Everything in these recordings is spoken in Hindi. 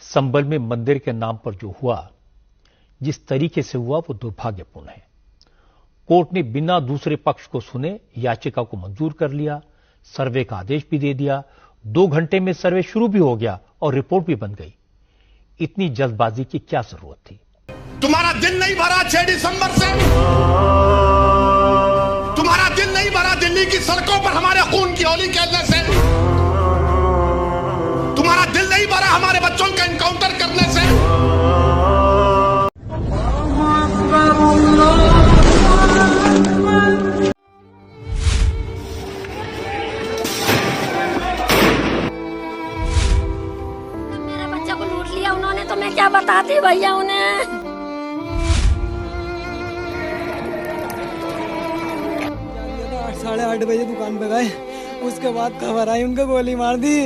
संभल में मंदिर के नाम पर जो हुआ, जिस तरीके से हुआ वो दुर्भाग्यपूर्ण है। कोर्ट ने बिना दूसरे पक्ष को सुने याचिका को मंजूर कर लिया, सर्वे का आदेश भी दे दिया। 2 घंटे में सर्वे शुरू भी हो गया और रिपोर्ट भी बन गई। इतनी जल्दबाजी की क्या जरूरत थी? तुम्हारा दिन नहीं भरा 6 दिसंबर से, तुम्हारा दिन नहीं भरा दिल्ली की सड़कों पर हमारे खून की होली खेलने से, तुम्हारा दिल नहीं भरा हमारे बच्चों का एनकाउंटर करने से। मेरे बच्चे को लूट लिया उन्होंने, तो मैं क्या बताती भैया उन्हें। 8:30 बजे दुकान पे गए, उसके बाद खबर आई उनका गोली मार दी।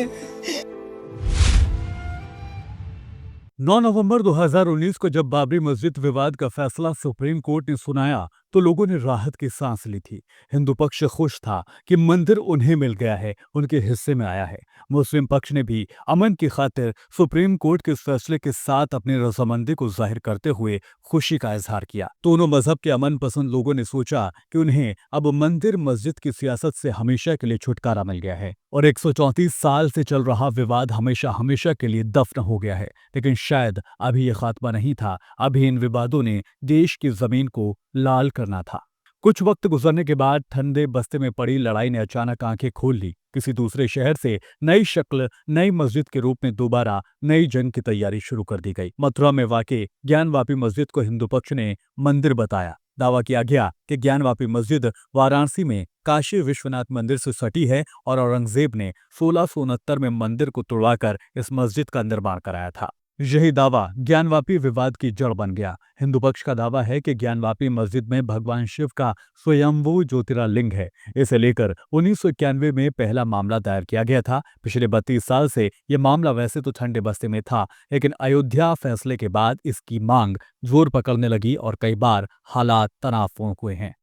9 नवंबर 2019 को जब बाबरी मस्जिद विवाद का फैसला सुप्रीम कोर्ट ने सुनाया तो लोगों ने राहत की सांस ली थी। हिंदू पक्ष खुश था कि मंदिर उन्हें मिल गया है, उनके हिस्से में आया है। मुस्लिम पक्ष ने भी अमन की खातिर सुप्रीम कोर्ट के फैसले के साथ अपनी रजामंदी को जाहिर करते हुए खुशी का इजहार किया। दोनों मजहब के अमन पसंद लोगों ने सोचा कि उन्हें अब मंदिर मस्जिद की सियासत से हमेशा के लिए छुटकारा मिल गया है और 134 साल से चल रहा विवाद हमेशा हमेशा के लिए दफन हो गया है। लेकिन शायद अभी यह खात्मा नहीं था, अभी इन विवादों ने देश की जमीन को लाल करना था। कुछ वक्त गुजरने के बाद ठंडे बस्ते में पड़ी लड़ाई ने अचानक आंखें खोल ली। किसी दूसरे शहर से नई शक्ल, नई मस्जिद के रूप में दोबारा नई जंग की तैयारी शुरू कर दी गई। मथुरा में वाक़ई ज्ञानवापी मस्जिद को हिंदू पक्ष ने मंदिर बताया। दावा किया गया कि ज्ञानवापी मस्जिद वाराणसी में काशी विश्वनाथ मंदिर से सटी है और औरंगजेब ने 1669 में मंदिर को तोड़वाकर इस मस्जिद का निर्माण कराया था। यही दावा ज्ञानवापी विवाद की जड़ बन गया। हिंदू पक्ष का दावा है कि ज्ञानवापी मस्जिद में भगवान शिव का स्वयंभू ज्योतिर्लिंग है। इसे लेकर 1991 में पहला मामला दायर किया गया था। पिछले 32 साल से यह मामला वैसे तो ठंडे बस्ते में था, लेकिन अयोध्या फैसले के बाद इसकी मांग जोर पकड़ने लगी और कई बार हालात तनावपूर्ण हुए हैं।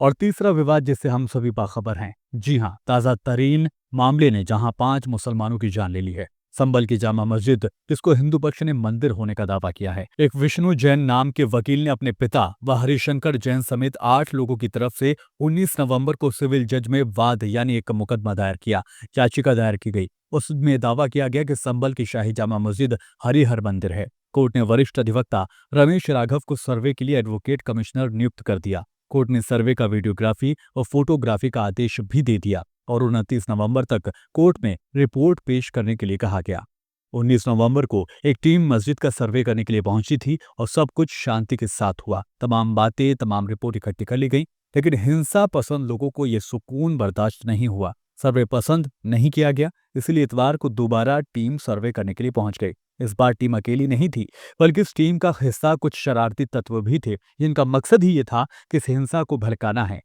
और तीसरा विवाद जिससे हम सभी बाखबर हैं, जी हां, ताजा तरीन मामले ने जहां 5 मुसलमानों की जान ले ली है। संभल की जामा मस्जिद, जिसको हिंदू पक्ष ने मंदिर होने का दावा किया है। एक विष्णु जैन नाम के वकील ने अपने पिता व हरिशंकर जैन समेत 8 लोगों की तरफ से 19 नवंबर को सिविल जज में वाद यानी एक मुकदमा दायर किया। याचिका दायर की गई। उसमें दावा किया गया कि संभल की शाही जामा मस्जिद हरिहर मंदिर है। कोर्ट ने वरिष्ठ अधिवक्ता रमेश राघव को सर्वे के लिए एडवोकेट कमिश्नर नियुक्त कर दिया। कोर्ट ने सर्वे का वीडियोग्राफी और फोटोग्राफी का आदेश भी दे दिया और 29 नवंबर तक कोर्ट में रिपोर्ट पेश करने के लिए कहा गया। 19 नवंबर को एक टीम मस्जिद का सर्वे करने के लिए पहुंची थी और सब कुछ शांति के साथ हुआ। तमाम बातें, तमाम रिपोर्ट इकट्ठी कर ली गई, लेकिन हिंसा पसंद लोगों को यह सुकून बर्दाश्त नहीं हुआ। सर्वे पसंद नहीं किया गया, इसलिए इतवार को दोबारा टीम सर्वे करने के लिए पहुंच गई। इस बार टीम अकेली नहीं थी, बल्कि इस टीम का हिस्सा कुछ शरारती तत्व भी थे, जिनका मकसद ही ये था कि इस हिंसा को भड़काना है।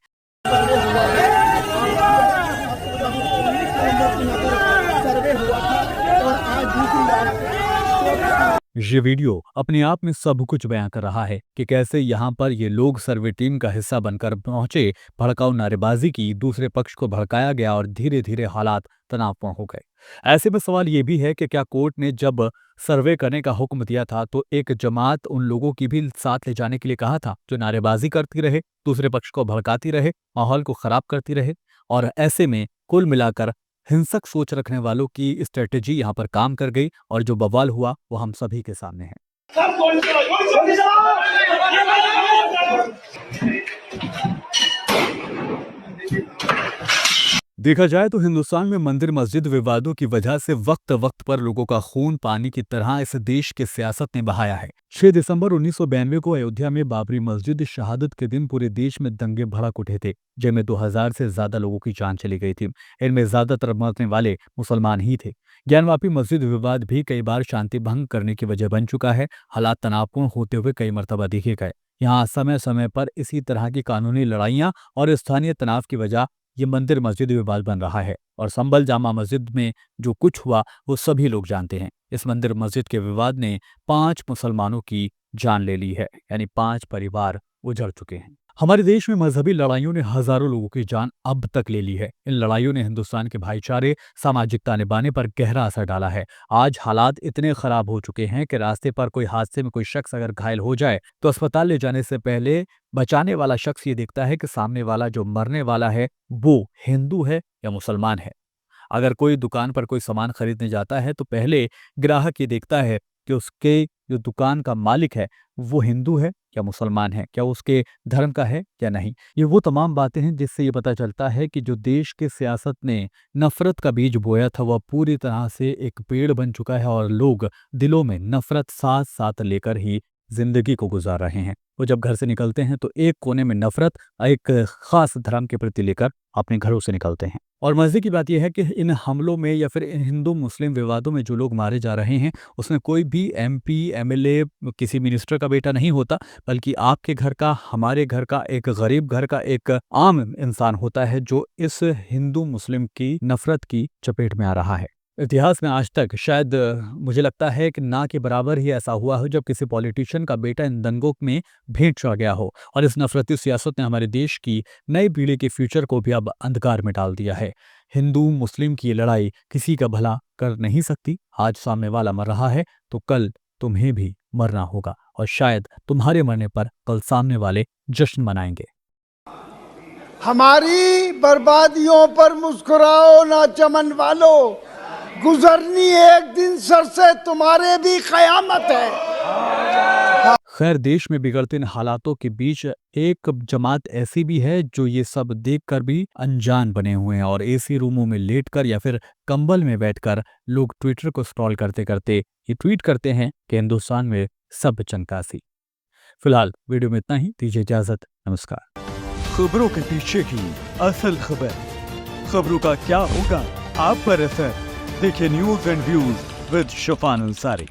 ये वीडियो अपने आप में सब कुछ बयां कर रहा है कि कैसे यहाँ पर ये लोग सर्वे टीम का हिस्सा बनकर पहुंचे, भड़काऊ नारेबाजी की, दूसरे पक्ष को भड़काया गया और धीरे धीरे हालात तनावपूर्ण हो गए। ऐसे में सवाल ये भी है कि क्या कोर्ट ने जब सर्वे करने का हुक्म दिया था तो एक जमात उन लोगों की भी साथ ले जाने के लिए कहा था जो नारेबाजी करती रहे, दूसरे पक्ष को भड़काती रहे, माहौल को खराब करती रहे। और ऐसे में कुल मिलाकर हिंसक सोच रखने वालों की स्ट्रेटेजी यहाँ पर काम कर गई और जो बवाल हुआ वो हम सभी के सामने है। देखा जाए तो हिंदुस्तान में मंदिर मस्जिद विवादों की वजह से वक्त वक्त पर लोगों का खून पानी की तरह इस देश के सियासत ने बहाया है। 6 दिसंबर 1992 को अयोध्या में बाबरी मस्जिद शहादत के दिन पूरे देश में दंगे भड़क उठे थे, जिनमें 2000 से ज्यादा लोगों की जान चली गई थी। इनमें ज्यादातर मरने वाले मुसलमान ही थे। ज्ञानवापी मस्जिद विवाद भी कई बार शांति भंग करने की वजह बन चुका है। हालात तनावपूर्ण होते हुए कई मरतबा देखे गए। यहाँ समय समय पर इसी तरह की कानूनी लड़ाइयां और स्थानीय तनाव की वजह ये मंदिर मस्जिद विवाद बन रहा है। और संभल जामा मस्जिद में जो कुछ हुआ वो सभी लोग जानते हैं। इस मंदिर मस्जिद के विवाद ने 5 मुसलमानों की जान ले ली है, यानी 5 परिवार उजड़ चुके हैं। हमारे देश में मजहबी लड़ाइयों ने हजारों लोगों की जान अब तक ले ली है। इन लड़ाइयों ने हिंदुस्तान के भाईचारे, सामाजिक ताने बाने पर गहरा असर डाला है। आज हालात इतने खराब हो चुके हैं कि रास्ते पर कोई हादसे में कोई शख्स अगर घायल हो जाए तो अस्पताल ले जाने से पहले बचाने वाला शख्स ये देखता है कि सामने वाला जो मरने वाला है वो हिंदू है या मुसलमान है। अगर कोई दुकान पर कोई सामान खरीदने जाता है तो पहले ग्राहक ये देखता है कि उसके जो दुकान का मालिक है वो हिंदू है या मुसलमान है, क्या उसके धर्म का है या नहीं। ये वो तमाम बातें हैं जिससे ये पता चलता है कि जो देश के सियासत ने नफरत का बीज बोया था वह पूरी तरह से एक पेड़ बन चुका है और लोग दिलों में नफरत साथ साथ लेकर ही जिंदगी को गुजार रहे हैं। वो जब घर से निकलते हैं तो एक कोने में नफरत एक खास धर्म के प्रति लेकर अपने घरों से निकलते हैं। और मजे की बात यह है कि इन हमलों में या फिर इन हिंदू मुस्लिम विवादों में जो लोग मारे जा रहे हैं उसमें कोई भी MP MLA किसी मिनिस्टर का बेटा नहीं होता, बल्कि आपके घर का, हमारे घर का, एक गरीब घर का एक आम इंसान होता है जो इस हिंदू मुस्लिम की नफरत की चपेट में आ रहा है। इतिहास में आज तक शायद मुझे लगता है कि ना के बराबर ही ऐसा हुआ हो जब किसी पॉलिटिशियन का बेटा इन दंगों में भेंट चढ़ गया हो। और इस नफरती सियासत ने हमारे देश की नई पीढ़ी के फ्यूचर को भी अब अंधकार में डाल दिया है। हिंदू मुस्लिम की लड़ाई किसी का भला कर नहीं सकती। आज सामने वाला मर रहा है तो कल तुम्हें भी मरना होगा, और शायद तुम्हारे मरने पर कल सामने वाले जश्न मनाएंगे। हमारी बर्बादियों पर मुस्कुराओ ना चमन वालों, गुजरनी एक दिन सर से तुम्हारे भी कयामत है। खैर, देश में बिगड़ते इन हालातों के बीच एक जमात ऐसी भी है जो ये सब देखकर भी अनजान बने हुए हैं और एसी रूमों में लेटकर या फिर कंबल में बैठकर लोग ट्विटर को स्क्रॉल करते करते ये ट्वीट करते हैं कि हिंदुस्तान में सब चंकासी। फिलहाल वीडियो में इतना ही, दीजिए इजाजत, नमस्कार। खबरों के पीछे की असल खबर, खबरों का क्या होगा आप पर असर, देखिए news and views with Shafan Ansari.